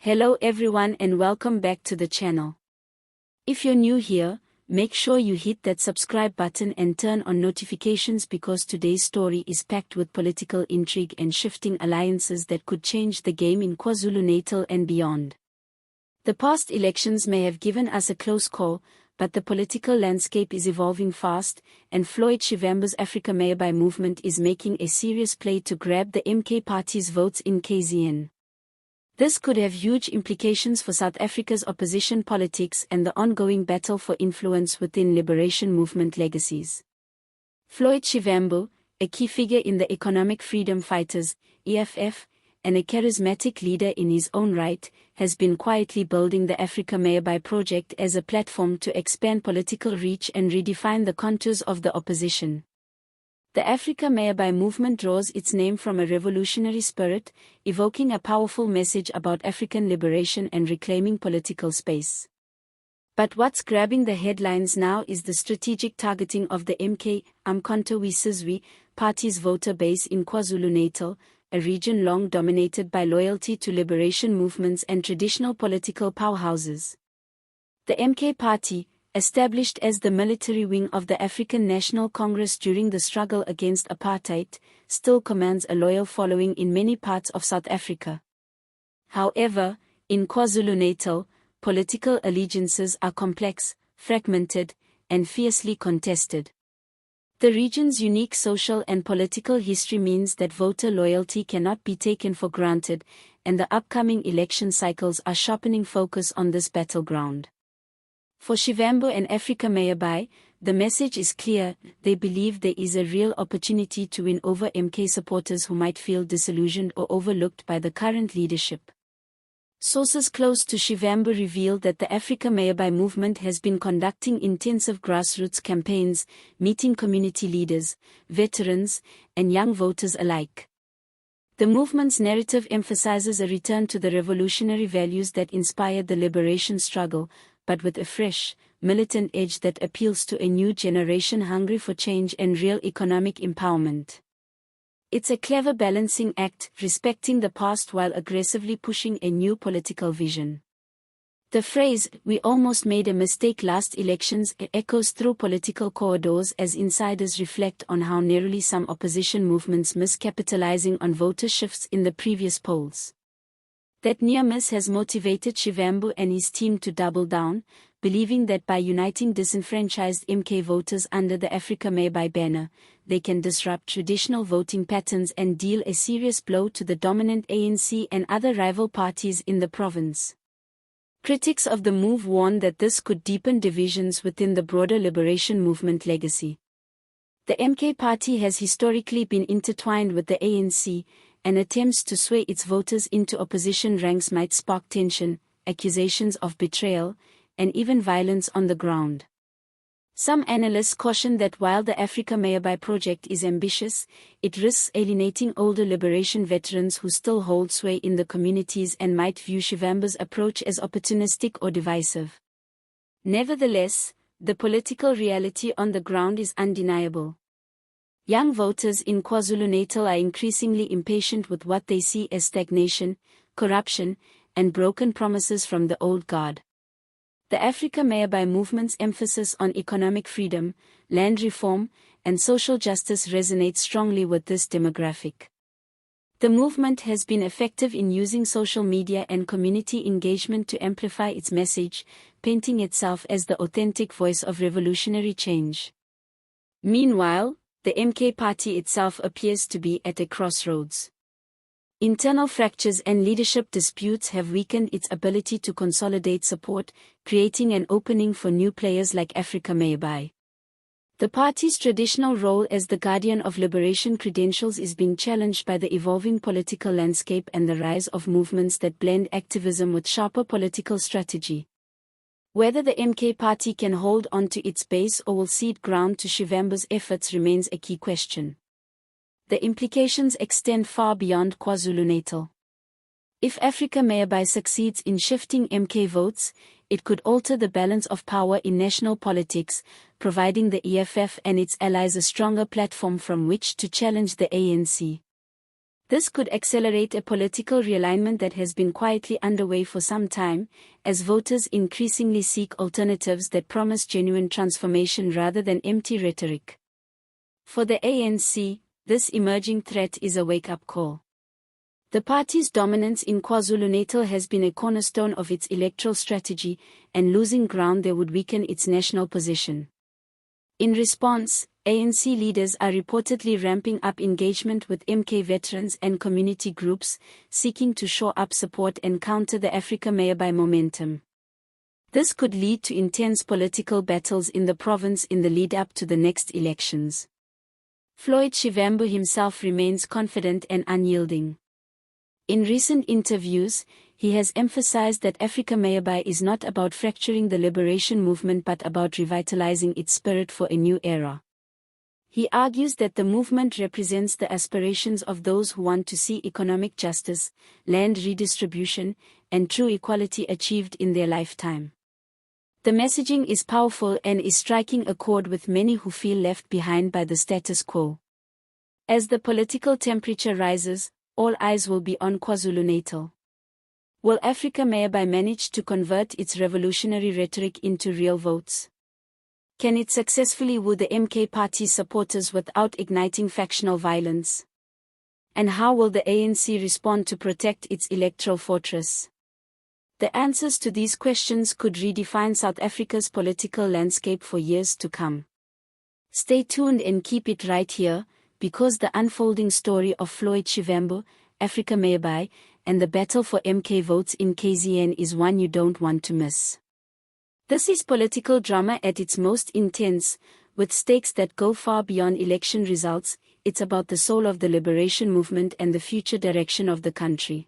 Hello everyone and welcome back to the channel. If you're new here, make sure you hit that subscribe button and turn on notifications because today's story is packed with political intrigue and shifting alliances that could change the game in KwaZulu-Natal and beyond. The past elections may have given us a close call, but the political landscape is evolving fast, and Floyd Shivambu Afrika Mayibuye movement is making a serious play to grab the MK party's votes in KZN. This could have huge implications for South Africa's opposition politics and the ongoing battle for influence within liberation movement legacies. Floyd Shivambu, a key figure in the Economic Freedom Fighters, EFF, and a charismatic leader in his own right, has been quietly building the Afrika Mayibuye project as a platform to expand political reach and redefine the contours of the opposition. The Afrika Mayibuye movement draws its name from a revolutionary spirit, evoking a powerful message about African liberation and reclaiming political space. But what's grabbing the headlines now is the strategic targeting of the MK Umkhonto we Sizwe party's voter base in KwaZulu-Natal, a region long dominated by loyalty to liberation movements and traditional political powerhouses. The MK party, established as the military wing of the African National Congress during the struggle against apartheid, still commands a loyal following in many parts of South Africa. However, in KwaZulu-Natal, political allegiances are complex, fragmented, and fiercely contested. The region's unique social and political history means that voter loyalty cannot be taken for granted, and the upcoming election cycles are sharpening focus on this battleground. For Shivambu and Afrika Mayibuye, the message is clear: they believe there is a real opportunity to win over MK supporters who might feel disillusioned or overlooked by the current leadership. Sources close to Shivambu reveal that the Afrika Mayibuye movement has been conducting intensive grassroots campaigns, meeting community leaders, veterans, and young voters alike. The movement's narrative emphasizes a return to the revolutionary values that inspired the liberation struggle, but with a fresh, militant edge that appeals to a new generation hungry for change and real economic empowerment. It's a clever balancing act, respecting the past while aggressively pushing a new political vision. The phrase, "we almost made a mistake last elections," echoes through political corridors as insiders reflect on how narrowly some opposition movements miss capitalizing on voter shifts in the previous polls. That near miss has motivated Shivambu and his team to double down, believing that by uniting disenfranchised MK voters under the Afrika Mayibuye banner, they can disrupt traditional voting patterns and deal a serious blow to the dominant ANC and other rival parties in the province. Critics of the move warn that this could deepen divisions within the broader liberation movement legacy. The MK party has historically been intertwined with the ANC, and attempts to sway its voters into opposition ranks might spark tension, accusations of betrayal, and even violence on the ground. Some analysts caution that while the Afrika Mayibuye project is ambitious, it risks alienating older liberation veterans who still hold sway in the communities and might view Shivambu's approach as opportunistic or divisive. Nevertheless, the political reality on the ground is undeniable. Young voters in KwaZulu-Natal are increasingly impatient with what they see as stagnation, corruption, and broken promises from the old guard. The Afrika Mayibuye movement's emphasis on economic freedom, land reform, and social justice resonates strongly with this demographic. The movement has been effective in using social media and community engagement to amplify its message, painting itself as the authentic voice of revolutionary change. Meanwhile, the MK party itself appears to be at a crossroads. Internal fractures and leadership disputes have weakened its ability to consolidate support, creating an opening for new players like Afrika Mayibuye. The party's traditional role as the guardian of liberation credentials is being challenged by the evolving political landscape and the rise of movements that blend activism with sharper political strategy. Whether the MK party can hold on to its base or will cede ground to Shivambu's efforts remains a key question. The implications extend far beyond KwaZulu-Natal. If Afrika Mayibuye succeeds in shifting MK votes, it could alter the balance of power in national politics, providing the EFF and its allies a stronger platform from which to challenge the ANC. This could accelerate a political realignment that has been quietly underway for some time, as voters increasingly seek alternatives that promise genuine transformation rather than empty rhetoric. For the ANC, this emerging threat is a wake-up call. The party's dominance in KwaZulu-Natal has been a cornerstone of its electoral strategy, and losing ground there would weaken its national position. In response, ANC leaders are reportedly ramping up engagement with MK veterans and community groups, seeking to shore up support and counter the Afrika Mayibuye momentum. This could lead to intense political battles in the province in the lead-up to the next elections. Floyd Shivambu himself remains confident and unyielding. In recent interviews, he has emphasized that Afrika Mayibuye is not about fracturing the liberation movement but about revitalizing its spirit for a new era. He argues that the movement represents the aspirations of those who want to see economic justice, land redistribution, and true equality achieved in their lifetime. The messaging is powerful and is striking a chord with many who feel left behind by the status quo. As the political temperature rises, all eyes will be on KwaZulu-Natal. Will Afrika Mayibuye manage to convert its revolutionary rhetoric into real votes? Can it successfully woo the MK party supporters without igniting factional violence? And how will the ANC respond to protect its electoral fortress? The answers to these questions could redefine South Africa's political landscape for years to come. Stay tuned and keep it right here, because the unfolding story of Floyd Shivambu, Afrika Mayibuye, and the battle for MK votes in KZN is one you don't want to miss. This is political drama at its most intense, with stakes that go far beyond election results. It's about the soul of the liberation movement and the future direction of the country.